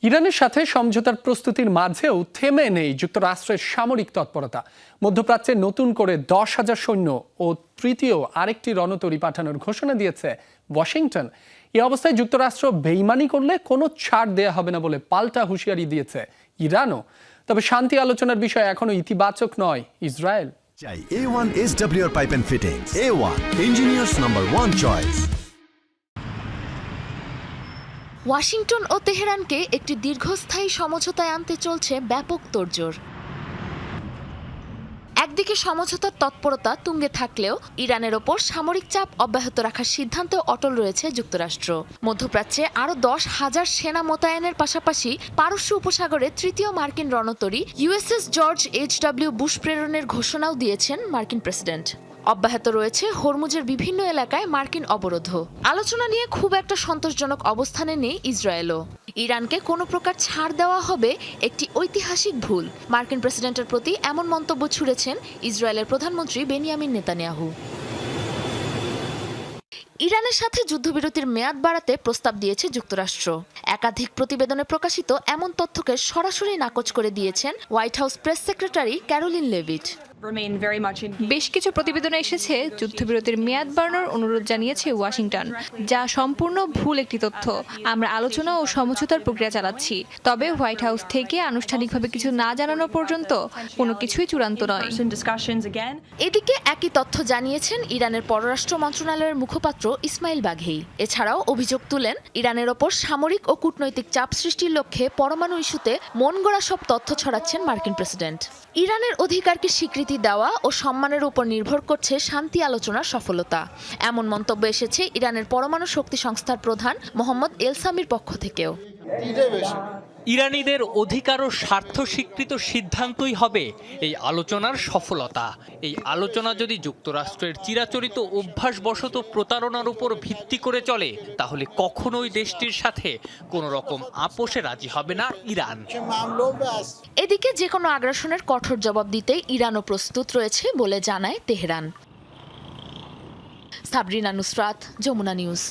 ইরানের সাথে সমঝোতার প্রস্তুতির মাঝেও থেমে নেই যুক্তরাষ্ট্রের সামরিক তৎপরতা। মধ্যপ্রাচ্যে নতুন করে 10,000 সৈন্য ও তৃতীয় আরেকটি রণতরী পাঠানোর ঘোষণা দিয়েছে ওয়াশিংটন। এই অবস্থায় যুক্তরাষ্ট্র বেইমানি করলে কোনো ছাড় দেয়া হবে না বলে পাল্টা হুঁশিয়ারি দিয়েছে ইরানও। তবে শান্তি আলোচনার বিষয় এখনো ইতিবাচক নয় Israel. A1 SWR Pipe and Fittings. A1 Engineers #1 choice. Washington ও তেহরানকে একটি দীর্ঘস্থায়ী সমঝোতায় আনতে চলছে ব্যাপক তোড়জোড়। একদিকে সমঝোতার তৎপরতা তুঙ্গে থাকলেও ইরানের ওপর সামরিক চাপ অব্যাহত রাখার সিদ্ধান্তে অটল রয়েছে যুক্তরাষ্ট্র। মধ্যপ্রাচ্যে আরও 10,000 সেনা মোতায়েনের পাশাপাশি পারস্য উপসাগরে তৃতীয় মার্কিন রণতরী USS জর্জ H.W. বুশ প্রেরণের ঘোষণাও দিয়েছেন মার্কিন প্রেসিডেন্ট। অব্যাহত রয়েছে হরমুজের বিভিন্ন এলাকায় মার্কিন অবরোধ। আলোচনা নিয়ে খুব একটা সন্তোষজনক অবস্থানে নেই ইসরায়েলও। ইরানকে কোনো প্রকার ছাড় দেওয়া হবে একটি ঐতিহাসিক ভুল, মার্কিন প্রেসিডেন্টের প্রতি এমন মন্তব্য ছুড়েছেন ইসরায়েলের প্রধানমন্ত্রী বেনিয়ামিন নেতানিয়াহু। ইরানের সাথে যুদ্ধবিরতির মেয়াদ বাড়াতে প্রস্তাব দিয়েছে যুক্তরাষ্ট্র। একাধিক প্রতিবেদনে প্রকাশিত এমন তথ্যকে সরাসরি নাকচ করে দিয়েছেন white house press secretary Karoline Leavitt. বেশ কিছু প্রতিবেদনে এসেছে যুদ্ধবিরতির মেয়াদ বাড়ানোর অনুরোধ জানিয়েছে ওয়াশিংটন, যা সম্পূর্ণ ভুল একটি তথ্য। আমরা আলোচনা ও সমঝোতার প্রক্রিয়া চালাচ্ছি, তবে হোয়াইট হাউস থেকে আনুষ্ঠানিকভাবে কিছু না জানানো পর্যন্ত কোনো কিছুই চূড়ান্ত নয়। এদিকে একই তথ্য জানিয়েছেন ইরানের পররাষ্ট্র মন্ত্রণালয়ের মুখপাত্র ইসমাইল বাঘেই। এছাড়াও অভিযোগ তুলেন ইরানের ওপর সামরিক ও কূটনৈতিক চাপ সৃষ্টির লক্ষ্যে পরমাণু ইস্যুতে মন গড়া সব তথ্য ছড়াচ্ছেন মার্কিন প্রেসিডেন্ট। ইরানের অধিকারকে স্বীকৃতি দেওয়া ও সম্মানের উপর নির্ভর করছে শান্তি আলোচনার সফলতা, এমন মন্তব্য এসেছে ইরানের পরমাণু শক্তি সংস্থার প্রধান মোহাম্মদ এলসামির পক্ষ থেকেও। ইরানিদের অধিকার ও স্বার্থ স্বীকৃত সিদ্ধান্তই হবে এই আলোচনার সফলতা। এই আলোচনা যদি যুক্তরাষ্ট্রের চিরাচরিত অভ্যাসবশত প্রতারণার উপর ভিত্তি করে চলে, তাহলে কখনোই দেশটির সাথে কোনো রকম আপোষে রাজি হবে না ইরান। এদিকে যে কোনো আগ্রাসনের কঠোর জবাব দিতে ইরানও প্রস্তুত রয়েছে বলে জানায় তেহরান। সাবরিনা নুসরাত, যমুনা নিউজ।